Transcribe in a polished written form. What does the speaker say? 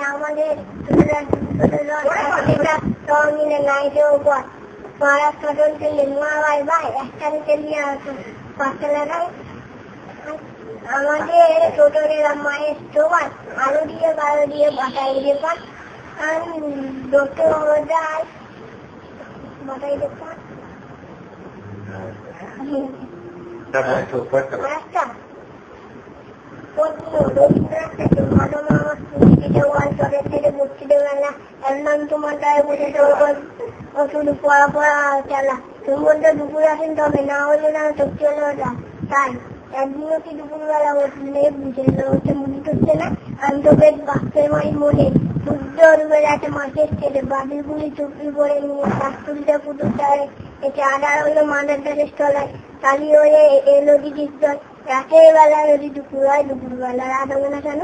আমাদের সব মিলে নাইটেও পর মহারাষ্ট্র চলছিল মহাবাই ভাই একসাথে চলিয়ে আসো পাঁচতলাটাই আমাদের টোটোরের মায়ের স্টোভার আলু দিয়ে বারো দিয়ে বাটাই দেপান দুটো যায় বাটাই দেপান তোমার গায়ে বসে শুধু পড়া পড়া চালা তুমি বলতে দুপুর আসেন তবে না হলে না চোখ চলে ওঠা তাই একদিনও কি দুপুরবেলা উঠলে বুঝে হচ্ছে মনে করছে না আমি তো বেশ বাচ্চার মাই মনে সূর্য ডুবে যাচ্ছে মাছের ছেলে বাড়ির গুলি চুপড়ি পরে নিয়ে শাক তুলতে পুতুর চারে এতে আডার হলো মাদার দাসের তলায় কালি হয়ে এলো দিদির দল রাতের বেলা যদি দুপুর হয় দুপুরবেলা রাত হবে না কেন